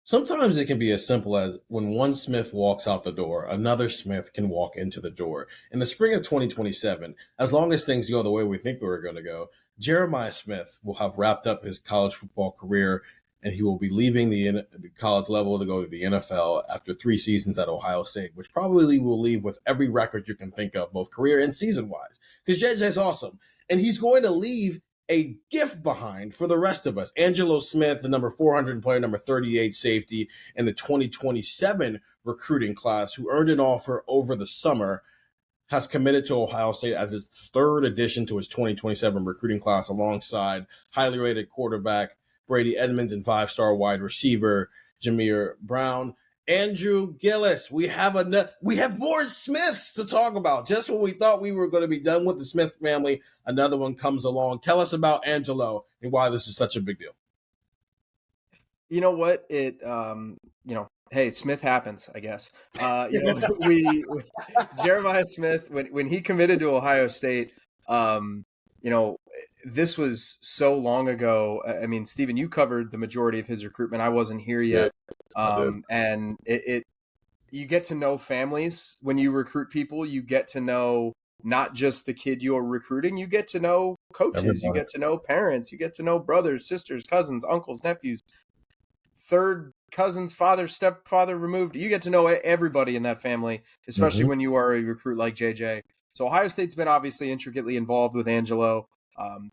Sometimes it can be as simple as when one Smith walks out the door, another Smith can walk into the door. In the spring of 2027, as long as things go the way we think we're going to go, Jeremiah Smith will have wrapped up his college football career and he will be leaving the college level to go to the NFL after 3 seasons at Ohio State, which probably will leave with every record you can think of, both career and season wise. Because JJ's awesome. And he's going to leave a gift behind for the rest of us. Angelo Smith, the number 400 player, number 38 safety in the 2027 recruiting class, who earned an offer over the summer, has committed to Ohio State as his third addition to his 2027 recruiting class alongside highly rated quarterback Brady Edmonds and five-star wide receiver Jameer Brown. Andrew Gillis, we have more Smiths to talk about. Just when we thought we were going to be done with the Smith family, another one comes along. Tell us about Angelo and why this is such a big deal. You know what? Hey, Smith happens, I guess. Jeremiah Smith, when he committed to Ohio State, this was so long ago. I mean, Stephen, you covered the majority of his recruitment. I wasn't here yet. And you get to know families when you recruit people. You get to know not just the kid you're recruiting. You get to know coaches. Everybody. You get to know parents. You get to know brothers, sisters, cousins, uncles, nephews, third cousins, father, stepfather removed. You get to know everybody in that family, especially when you are a recruit like JJ. So Ohio State's been obviously intricately involved with Angelo.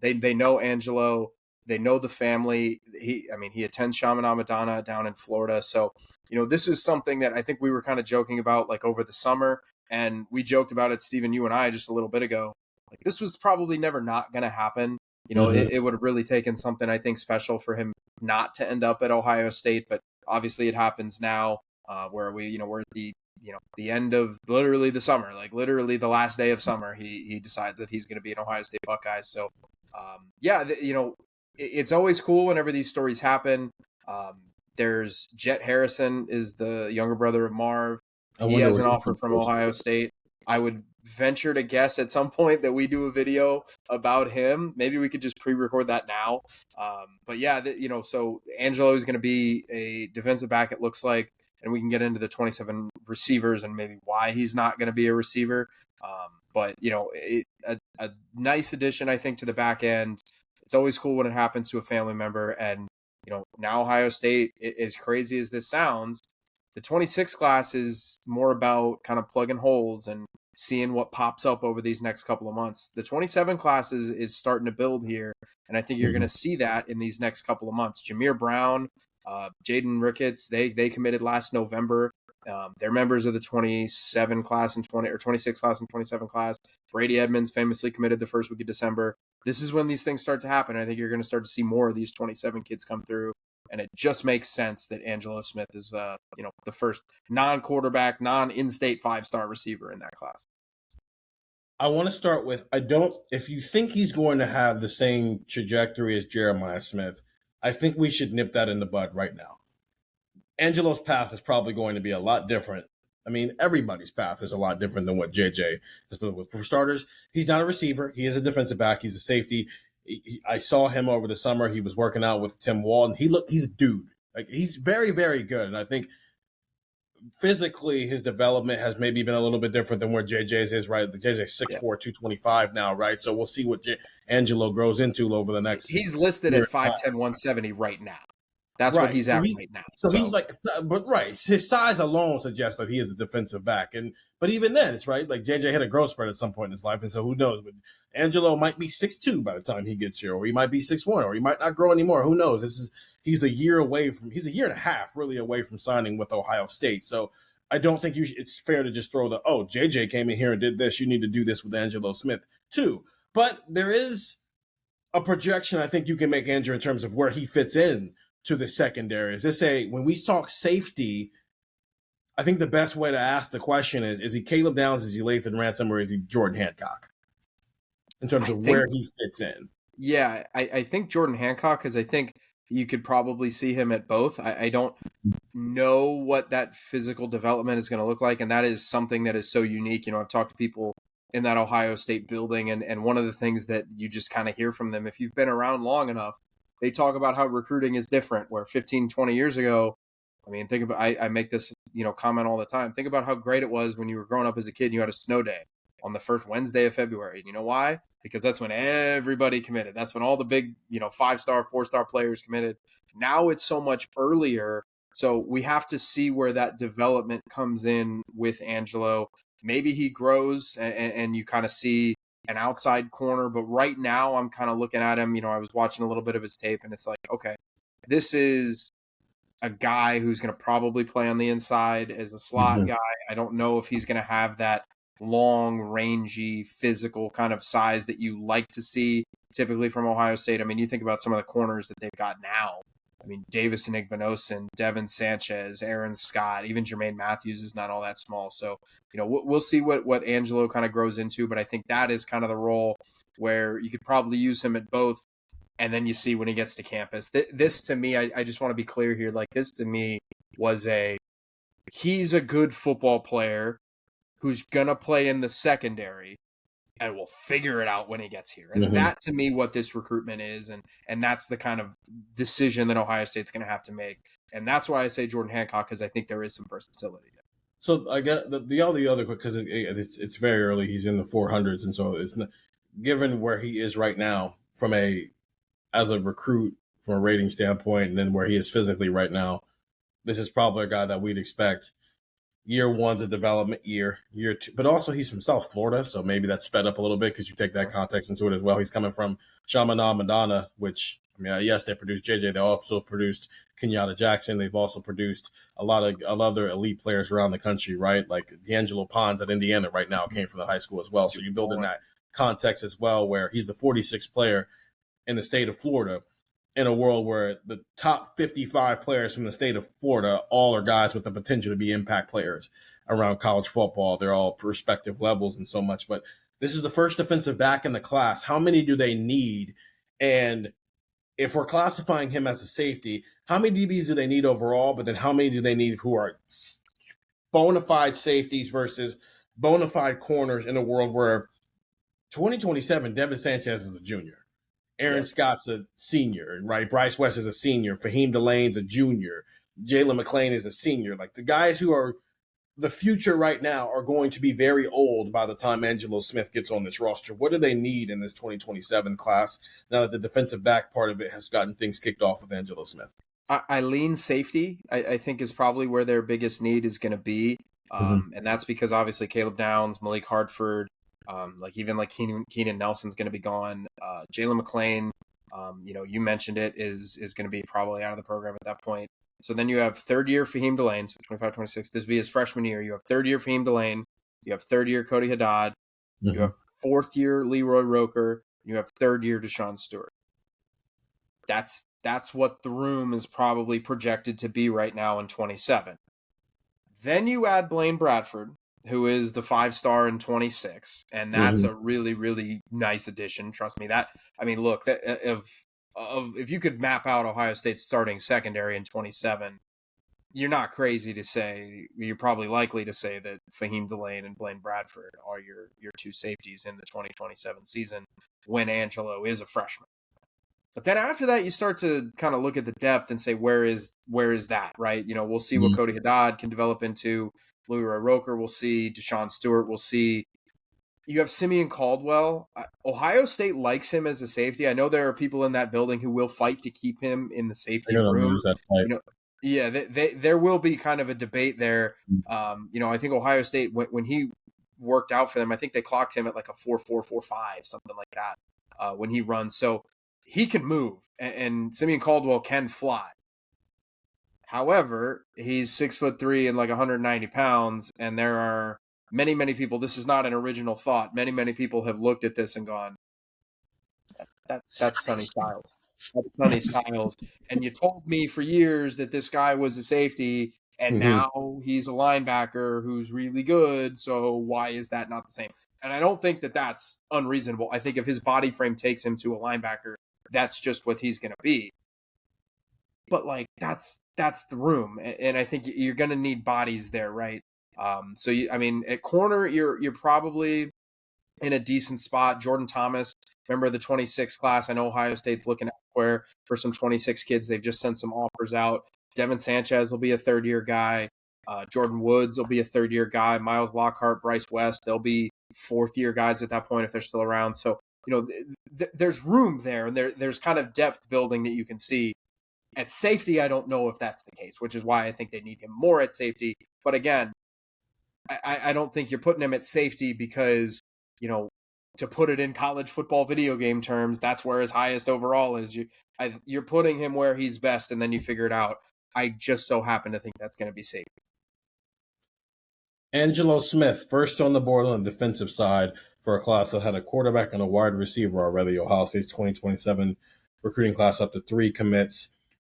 They know Angelo. They know the family. He attends Shaman Madonna down in Florida. So, this is something that I think we were kind of joking about like over the summer. And we joked about it, Stephen, you and I, just a little bit ago. Like, this was probably never not going to happen. It would have really taken something, I think, special for him not to end up at Ohio State. But obviously it happens now where we're at the end of literally the summer, like literally the last day of summer, he decides that he's going to be an Ohio State Buckeyes. So, it's always cool whenever these stories happen. There's Jet Harrison is the younger brother of Marv. He has an offer from Ohio State. I would venture to guess at some point that we do a video about him. Maybe we could just pre-record that now. So Angelo is going to be a defensive back, it looks like, and we can get into the 27 receivers and maybe why he's not going to be a receiver. A nice addition, I think, to the back end. It's always cool when it happens to a family member. And, now Ohio State, as crazy as this sounds, the 26 class is more about kind of plugging holes and seeing what pops up over these next couple of months. The 27 class is starting to build here, and I think you're going to see that in these next couple of months. Jameer Brown, Jaden Ricketts, they committed last November. They're members of the 27 class and 26 class and 27 class. Brady Edmonds famously committed the first week of December. This is when these things start to happen. I think you're going to start to see more of these 27 kids come through. And it just makes sense that Angelo Smith is, the first non-quarterback, non-in-state five-star receiver in that class. I want to start with, if you think he's going to have the same trajectory as Jeremiah Smith, I think we should nip that in the bud right now. Angelo's path is probably going to be a lot different. I mean, everybody's path is a lot different than what JJ has been with. For starters, he's not a receiver. He is a defensive back. He's a safety. I saw him over the summer. He was working out with Tim Walton. He's a dude. Like, he's very, very good. And I think physically his development has maybe been a little bit different than where JJ's is, right? JJ's 6'4", 225 now, right? So we'll see what Angelo grows into over the next. He's listed at 5'10", 170 right now. That's right. What he's at right now. So he's like, but right, his size alone suggests that he is a defensive back. But even then, it's right. Like, JJ hit a growth spurt at some point in his life, and so who knows? But Angelo might be 6'2" by the time he gets here, or he might be 6'1", or he might not grow anymore. Who knows? He's a year and a half really away from signing with Ohio State. So I don't think it's fair to just throw JJ came in here and did this. You need to do this with Angelo Smith too. But there is a projection I think you can make, Andrew, in terms of where he fits in to the secondary. When we talk safety, I think the best way to ask the question is he Caleb Downs, is he Lathan Ransom, or is he Jordan Hancock in terms of where he fits in? Yeah, I think Jordan Hancock, because I think you could probably see him at both. I don't know what that physical development is going to look like, and that is something that is so unique. I've talked to people in that Ohio State building, and one of the things that you just kind of hear from them, if you've been around long enough, they talk about how recruiting is different, where 15, 20 years ago, I mean, think about, I make this, comment all the time. Think about how great it was when you were growing up as a kid and you had a snow day on the first Wednesday of February. And you know why? Because that's when everybody committed. That's when all the big, 5-star, 4-star players committed. Now it's so much earlier. So we have to see where that development comes in with Angelo. Maybe he grows and you kind of see an outside corner. But right now I'm kind of looking at him. I was watching a little bit of his tape and it's like, okay, this is a guy who's going to probably play on the inside as a slot guy. I don't know if he's going to have that long, rangy, physical kind of size that you like to see typically from Ohio State. I mean, you think about some of the corners that they've got now. I mean, Davis and Igbinosun, Devin Sanchez, Aaron Scott, even Jermaine Matthews is not all that small. So, we'll see what Angelo kind of grows into, but I think that is kind of the role where you could probably use him at both. And then you see when he gets to campus. This to me, I just want to be clear here. Like, this to me was he's a good football player who's going to play in the secondary and will figure it out when he gets here. And that to me, what this recruitment is. And that's the kind of decision that Ohio State's going to have to make. And that's why I say Jordan Hancock, because I think there is some versatility there. So I got the other quick, because it's very early. He's in the 400s. And so it's not, given where he is right now as a recruit from a rating standpoint, and then where he is physically right now, this is probably a guy that we'd expect. Year one's a development year two, but also he's from South Florida, so maybe that's sped up a little bit because you take that context into it as well. He's coming from Chaminade Madonna, which, I mean, yes, they produced JJ. They also produced Kenyatta Jackson. They've also produced a lot of other elite players around the country, right? Like D'Angelo Pons at Indiana right now came from the high school as well. So you build in that context as well, where he's the 46th player in the state of Florida, in a world where the top 55 players from the state of Florida all are guys with the potential to be impact players around college football. They're all respective levels and so much. But this is the first defensive back in the class. How many do they need? And if we're classifying him as a safety, how many DBs do they need overall? But then how many do they need who are bona fide safeties versus bona fide corners in a world where 2027, Devin Sanchez is a junior. Aaron Scott's a senior, right? Bryce West is a senior. Fahim Delane's a junior. Jalen McClain is a senior. Like, the guys who are the future right now are going to be very old by the time Angelo Smith gets on this roster. What do they need in this 2027 class now that the defensive back part of it has gotten things kicked off with Angelo Smith? I lean safety, I think, is probably where their biggest need is going to be. And that's because obviously Caleb Downs, Malik Hartford, Keenan Nelson's going to be gone. Jalen McClain, you mentioned it, is going to be probably out of the program at that point. So then you have third-year Fahim Delane, so 25-26. This will be his freshman year. You have third-year Fahim Delane. You have third-year Cody Haddad. You have fourth-year Leroy Roker. You have third-year Deshaun Stewart. That's what the room is probably projected to be right now in 27. Then you add Blaine Bradford, who is the 5-star in 26, and that's a really, really nice addition. Trust me. Look, if you could map out Ohio State's starting secondary in 27, you're not crazy to say, you're probably likely to say that Fahim Delane and Blaine Bradford are your two safeties in the 2027 season when Angelo is a freshman. But then after that, you start to kind of look at the depth and say, where is that, right? We'll see what Cody Haddad can develop into. Leroy Roker, we'll see. Deshaun Stewart, we'll see. You have Simeon Caldwell. Ohio State likes him as a safety. I know there are people in that building who will fight to keep him in the safety room. Lose that fight. There will be kind of a debate there. I think Ohio State, when he worked out for them, I think they clocked him at like a 4.4, 4.5, something like that when he runs. So he can move, and Simeon Caldwell can fly. However, he's 6'3" and like 190 pounds, and there are many, many people. This is not an original thought. Many, many people have looked at this and gone, "That's Sonny Styles. That's Sonny Styles." And you told me for years that this guy was a safety, and now he's a linebacker who's really good. So why is that not the same? And I don't think that that's unreasonable. I think if his body frame takes him to a linebacker, that's just what he's going to be. But that's the room, and I think you're going to need bodies there, right? At corner, you're probably in a decent spot. Jordan Thomas, remember the 26 class? I know Ohio State's looking elsewhere for some 26 kids. They've just sent some offers out. Devin Sanchez will be a third-year guy. Jordan Woods will be a third-year guy. Miles Lockhart, Bryce West, they'll be fourth-year guys at that point if they're still around. So, there's room there, and there's kind of depth building that you can see. At safety, I don't know if that's the case, which is why I think they need him more at safety. But again, I don't think you're putting him at safety because, to put it in college football video game terms, that's where his highest overall is. You're putting him where he's best, and then you figure it out. I just so happen to think that's going to be safety. Angelo Smith, first on the board on the defensive side for a class that had a quarterback and a wide receiver already. Ohio State's 2027 recruiting class up to 3 commits.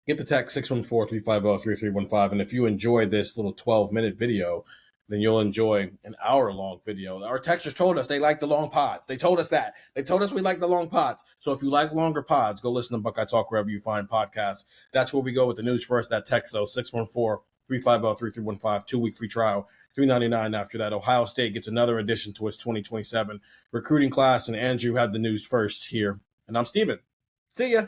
Get the text 614-350-3315. And if you enjoyed this little 12-minute video, then you'll enjoy an hour-long video. Our texters told us they like the long pods. They told us that. They told us we like the long pods. So if you like longer pods, go listen to Buckeye Talk wherever you find podcasts. That's where we go with the news first. That text, though, 614-350-3315, 2-week free trial, $3.99 after that. Ohio State gets another addition to its 2027 recruiting class, and Andrew had the news first here. And I'm Steven. See ya.